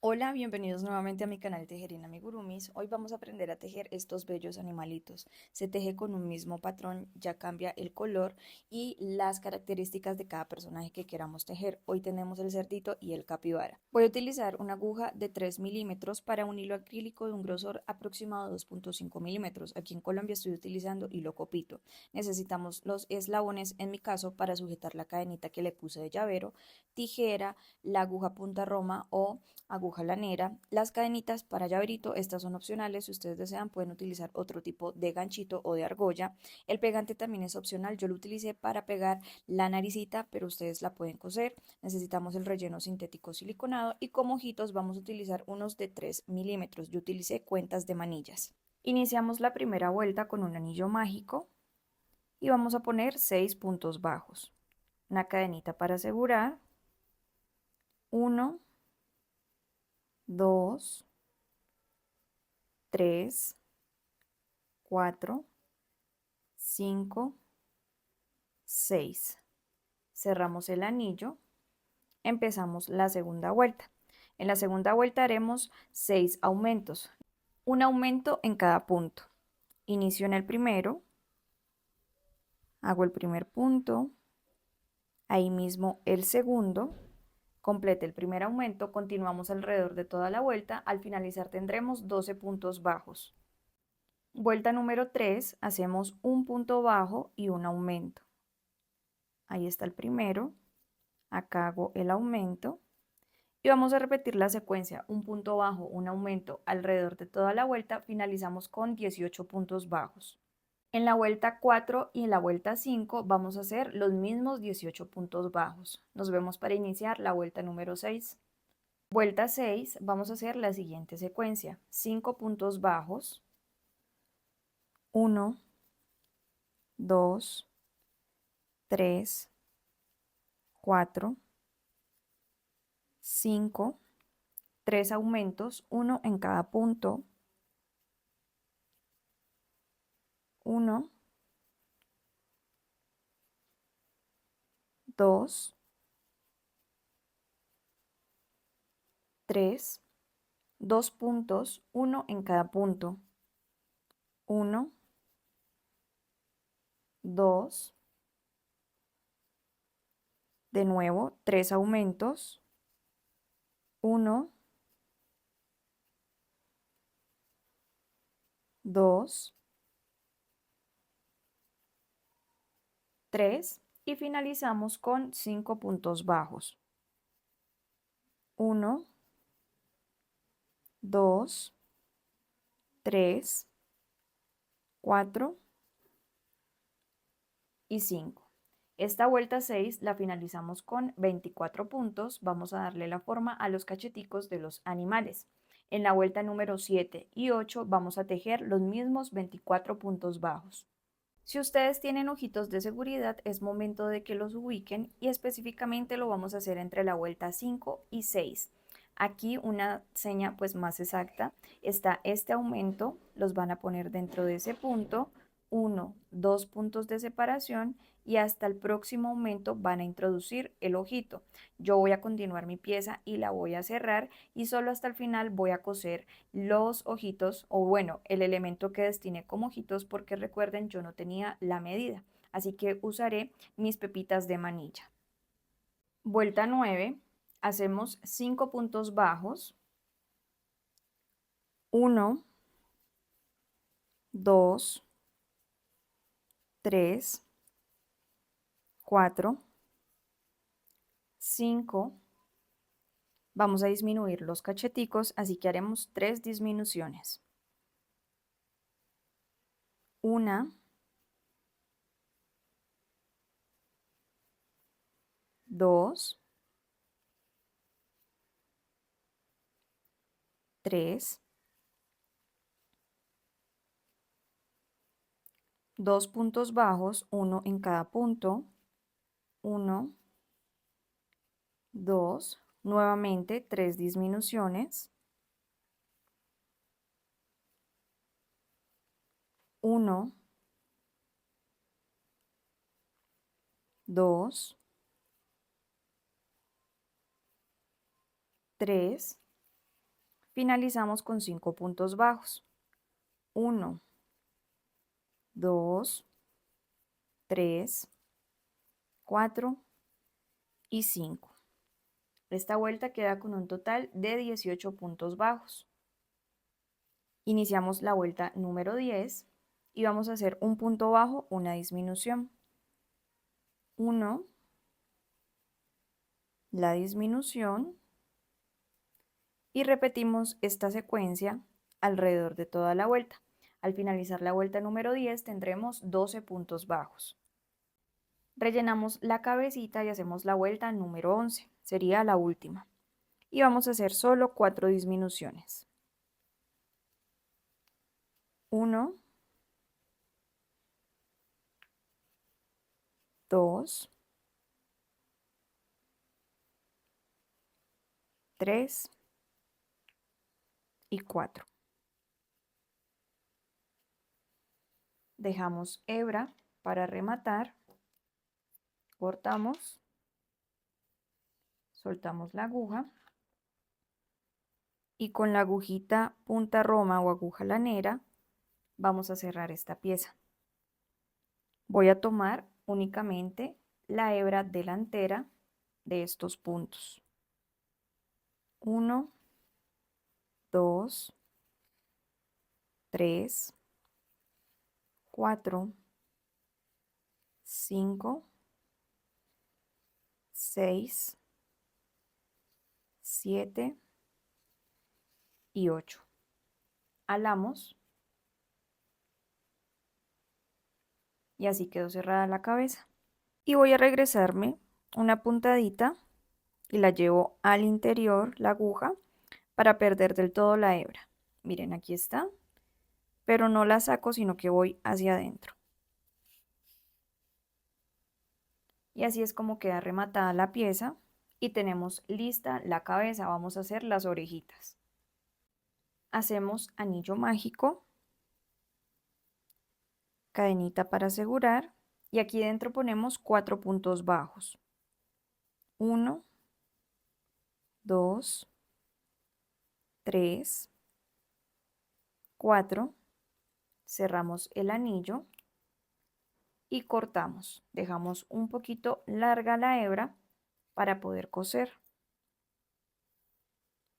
Hola, bienvenidos nuevamente a mi canal Tejer Amigurumis. Hoy vamos a aprender a tejer estos bellos animalitos. Se teje con un mismo patrón, ya cambia el color y las características de cada personaje que queramos tejer. Hoy tenemos el cerdito y el capibara. Voy a utilizar una aguja de 3 milímetros para un hilo acrílico de un grosor aproximado de 2,5 milímetros. Aquí en Colombia estoy utilizando hilo copito. Necesitamos los eslabones, en mi caso, para sujetar la cadenita que le puse de llavero, tijera, la aguja punta roma o aguja lanera. Las cadenitas para llaverito, estas son opcionales, si ustedes desean pueden utilizar otro tipo de ganchito o de argolla. El pegante también es opcional, yo lo utilicé para pegar la naricita, pero ustedes la pueden coser. Necesitamos el relleno sintético siliconado y como ojitos vamos a utilizar unos de 3 milímetros, yo utilicé cuentas de manillas. Iniciamos la primera vuelta con un anillo mágico y vamos a poner 6 puntos bajos, una cadenita para asegurar, 1, 2, 3, 4, 5, 6. Cerramos el anillo, empezamos la segunda vuelta. En la segunda vuelta haremos 6 aumentos, un aumento en cada punto. Inicio en el primero, hago el primer punto, ahí mismo el segundo, complete el primer aumento, continuamos alrededor de toda la vuelta, al finalizar tendremos 12 puntos bajos. Vuelta número 3, hacemos un punto bajo y un aumento. Ahí está el primero, acá hago el aumento y vamos a repetir la secuencia, un punto bajo, un aumento alrededor de toda la vuelta, finalizamos con 18 puntos bajos. En la vuelta 4 y en la vuelta 5 vamos a hacer los mismos 18 puntos bajos. Nos vemos para iniciar la vuelta número 6. Vuelta 6 vamos a hacer la siguiente secuencia, 5 puntos bajos, 1, 2, 3, 4, 5, 3 aumentos, uno en cada punto, 1, 2, 3, 2 puntos, uno en cada punto, 1, 2, de nuevo 3 aumentos, 1, 2, 3 y finalizamos con 5 puntos bajos, 1, 2, 3, 4 y 5. Esta vuelta 6 la finalizamos con 24 puntos. Vamos a darle la forma a los cacheticos de los animales. En la vuelta número 7 y 8 vamos a tejer los mismos 24 puntos bajos. Si ustedes tienen ojitos de seguridad, es momento de que los ubiquen y específicamente lo vamos a hacer entre la vuelta 5 y 6. Aquí una seña pues más exacta, está este aumento, los van a poner dentro de ese punto, 1, 2 puntos de separación y hasta el próximo aumento van a introducir el ojito. Yo voy a continuar mi pieza y la voy a cerrar y solo hasta el final voy a coser los ojitos o bueno, el elemento que destiné como ojitos porque recuerden yo no tenía la medida. Así que usaré mis pepitas de manilla. Vuelta 9, hacemos 5 puntos bajos, 1, 2, 3, 4, 5. Vamos a disminuir los cacheticos, así que haremos 3 disminuciones. Una, 2, 3, 2 puntos bajos, uno en cada punto, 1, 2, nuevamente 3 disminuciones, 1, 2, 3, Finalizamos con 5 puntos bajos. 1, 2, 3, 4 y 5. Esta vuelta queda con un total de 18 puntos bajos. Iniciamos la vuelta número 10 y vamos a hacer un punto bajo, una disminución. 1, la disminución, y repetimos esta secuencia alrededor de toda la vuelta. Al finalizar la vuelta número 10 tendremos 12 puntos bajos. Rellenamos la cabecita y hacemos la vuelta número 11, sería la última. Y vamos a hacer solo 4 disminuciones. 1, 2, 3 y 4. Dejamos hebra para rematar, cortamos, soltamos la aguja y con la agujita punta roma o aguja lanera vamos a cerrar esta pieza. Voy a tomar únicamente la hebra delantera de estos puntos. 1, 2, 3, 4, 5, 6, 7 y 8. Alamos y así quedó cerrada la cabeza. Y voy a regresarme una puntadita y la llevo al interior, la aguja, para perder del todo la hebra. Miren, aquí está, pero no la saco, sino que voy hacia adentro. Y así es como queda rematada la pieza y tenemos lista la cabeza. Vamos a hacer las orejitas. Hacemos anillo mágico, cadenita para asegurar y aquí dentro ponemos 4 puntos bajos. 1, 2, 3, 4, cerramos el anillo y cortamos. Dejamos un poquito larga la hebra para poder coser.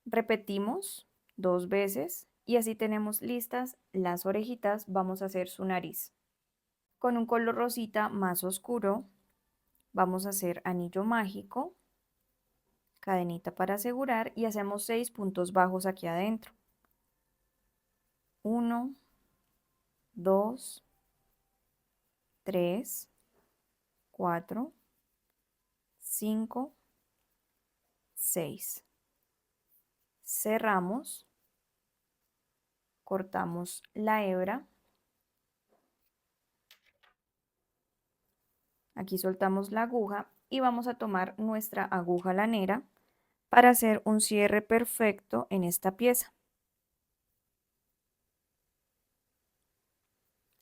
Repetimos 2 veces y así tenemos listas las orejitas. Vamos a hacer su nariz. Con un color rosita más oscuro vamos a hacer anillo mágico, cadenita para asegurar y hacemos 6 puntos bajos aquí adentro. 1, 2, 3, 4, 5, 6. Cerramos, cortamos la hebra. Aquí soltamos la aguja y vamos a tomar nuestra aguja lanera para hacer un cierre perfecto en esta pieza.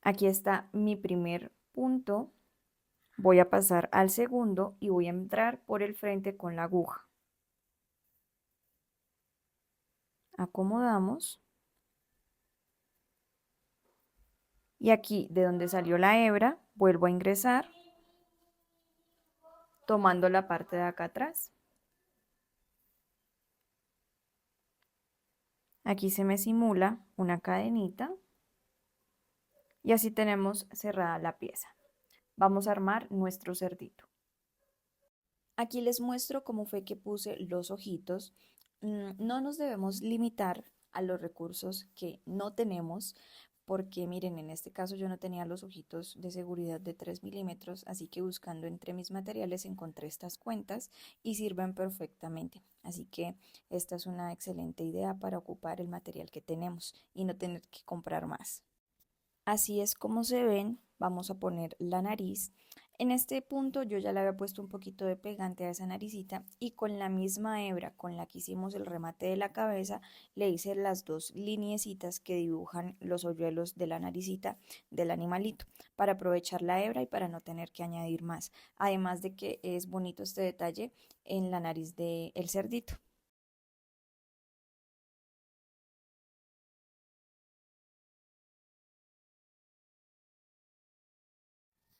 Aquí está mi primer punto. Voy a pasar al segundo y voy a entrar por el frente con la aguja. Acomodamos. Y aquí, de donde salió la hebra, vuelvo a ingresar, tomando la parte de acá atrás. Aquí se me simula una cadenita y así tenemos cerrada la pieza. Vamos a armar nuestro cerdito. Aquí les muestro cómo fue que puse los ojitos. No nos debemos limitar a los recursos que no tenemos, porque miren, en este caso yo no tenía los ojitos de seguridad de 3 milímetros, así que buscando entre mis materiales encontré estas cuentas y sirven perfectamente. Así que esta es una excelente idea para ocupar el material que tenemos y no tener que comprar más. Así es como se ven. Vamos a poner la nariz. En este punto yo ya le había puesto un poquito de pegante a esa naricita y con la misma hebra con la que hicimos el remate de la cabeza le hice las 2 lineecitas que dibujan los hoyuelos de la naricita del animalito para aprovechar la hebra y para no tener que añadir más. Además de que es bonito este detalle en la nariz del cerdito.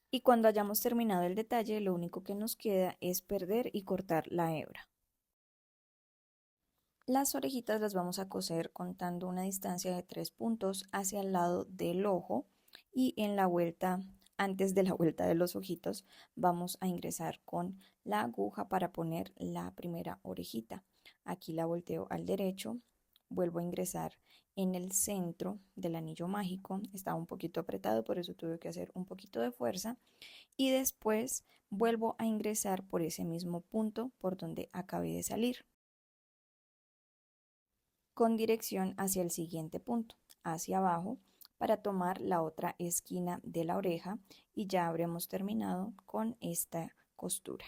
Y cuando hayamos terminado el detalle, lo único que nos queda es perder y cortar la hebra. Las orejitas las vamos a coser contando una distancia de 3 puntos hacia el lado del ojo y en la vuelta, antes de la vuelta de los ojitos, vamos a ingresar con la aguja para poner la primera orejita. Aquí la volteo al derecho, vuelvo a ingresar en el centro del anillo mágico, estaba un poquito apretado, por eso tuve que hacer un poquito de fuerza y después vuelvo a ingresar por ese mismo punto por donde acabé de salir con dirección hacia el siguiente punto, hacia abajo, para tomar la otra esquina de la oreja y ya habremos terminado con esta costura.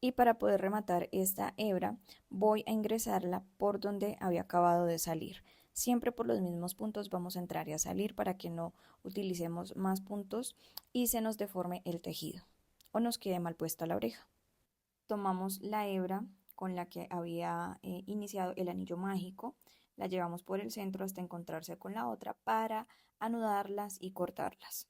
Y para poder rematar esta hebra voy a ingresarla por donde había acabado de salir. Siempre por los mismos puntos vamos a entrar y a salir para que no utilicemos más puntos y se nos deforme el tejido o nos quede mal puesta la oreja. Tomamos la hebra con la que había iniciado el anillo mágico, la llevamos por el centro hasta encontrarse con la otra para anudarlas y cortarlas.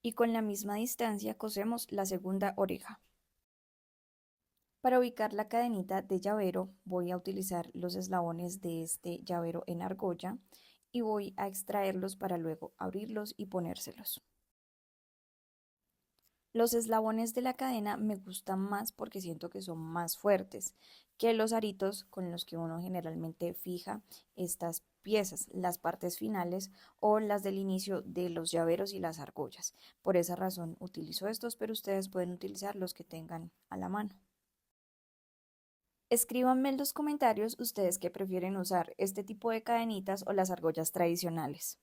Y con la misma distancia cosemos la segunda oreja. Para ubicar la cadenita de llavero voy a utilizar los eslabones de este llavero en argolla y voy a extraerlos para luego abrirlos y ponérselos. Los eslabones de la cadena me gustan más porque siento que son más fuertes que los aritos con los que uno generalmente fija estas piezas, las partes finales o las del inicio de los llaveros y las argollas. Por esa razón utilizo estos, pero ustedes pueden utilizar los que tengan a la mano. Escríbanme en los comentarios ustedes qué prefieren usar, este tipo de cadenitas o las argollas tradicionales.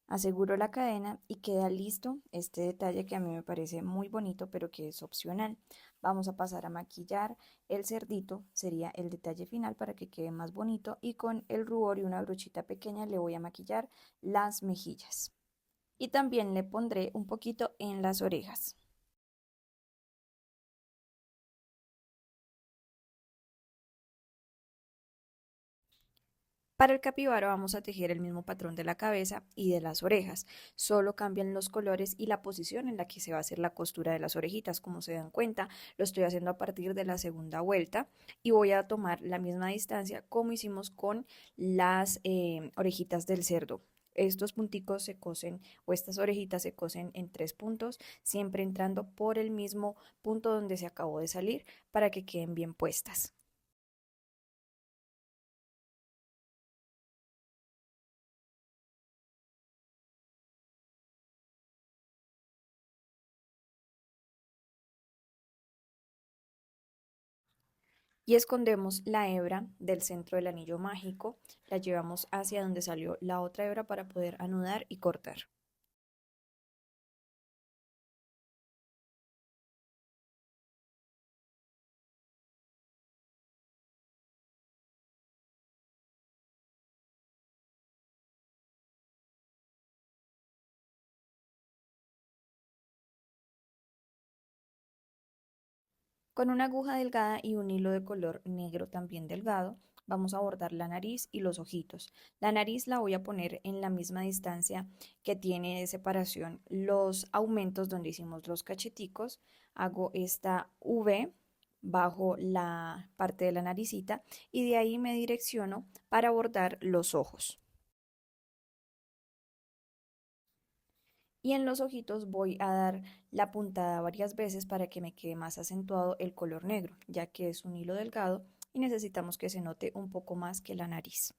Aseguro la cadena y queda listo este detalle que a mí me parece muy bonito pero que es opcional. Vamos a pasar a maquillar el cerdito, sería el detalle final para que quede más bonito y con el rubor y una brochita pequeña le voy a maquillar las mejillas. Y también le pondré un poquito en las orejas. Para el capibara vamos a tejer el mismo patrón de la cabeza y de las orejas, solo cambian los colores y la posición en la que se va a hacer la costura de las orejitas. Como se dan cuenta, lo estoy haciendo a partir de la segunda vuelta y voy a tomar la misma distancia como hicimos con las orejitas del cerdo. Estos punticos se cosen o estas orejitas se cosen en 3 puntos, siempre entrando por el mismo punto donde se acabó de salir para que queden bien puestas. Y escondemos la hebra del centro del anillo mágico, la llevamos hacia donde salió la otra hebra para poder anudar y cortar. Con una aguja delgada y un hilo de color negro también delgado, vamos a bordar la nariz y los ojitos. La nariz la voy a poner en la misma distancia que tiene de separación los aumentos donde hicimos los cacheticos. Hago esta V bajo la parte de la naricita y de ahí me direcciono para bordar los ojos. Y en los ojitos voy a dar la puntada varias veces para que me quede más acentuado el color negro, ya que es un hilo delgado y necesitamos que se note un poco más que la nariz.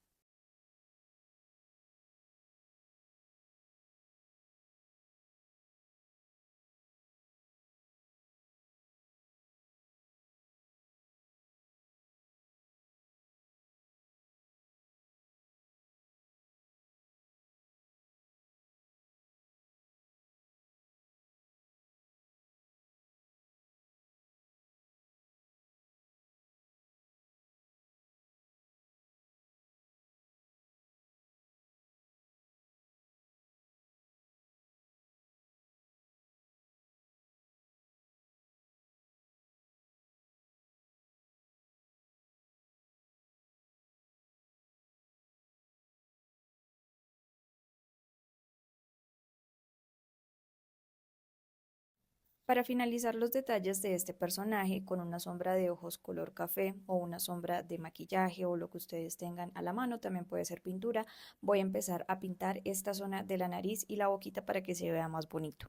Para finalizar los detalles de este personaje con una sombra de ojos color café o una sombra de maquillaje o lo que ustedes tengan a la mano, también puede ser pintura, voy a empezar a pintar esta zona de la nariz y la boquita para que se vea más bonito.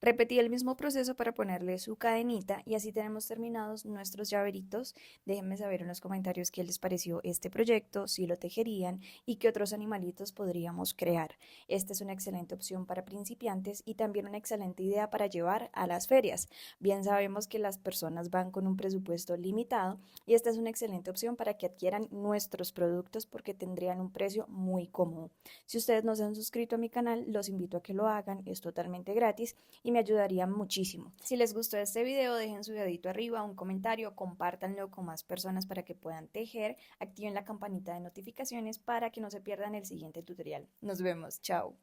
Repetí el mismo proceso para ponerle su cadenita y así tenemos terminados nuestros llaveritos. Déjenme saber en los comentarios qué les pareció este proyecto, si lo tejerían y qué otros animalitos podríamos crear. Esta es una excelente opción para principiantes y también una excelente idea para llevar a las ferias. Bien sabemos que las personas van con un presupuesto limitado y esta es una excelente opción para que adquieran nuestros productos porque tendrían un precio muy cómodo. Si ustedes no se han suscrito a mi canal, los invito a que lo hagan, es totalmente gratis y me ayudaría muchísimo. Si les gustó este video, dejen su dedito arriba, un comentario, compártanlo con más personas para que puedan tejer, activen la campanita de notificaciones para que no se pierdan el siguiente tutorial. Nos vemos, chao.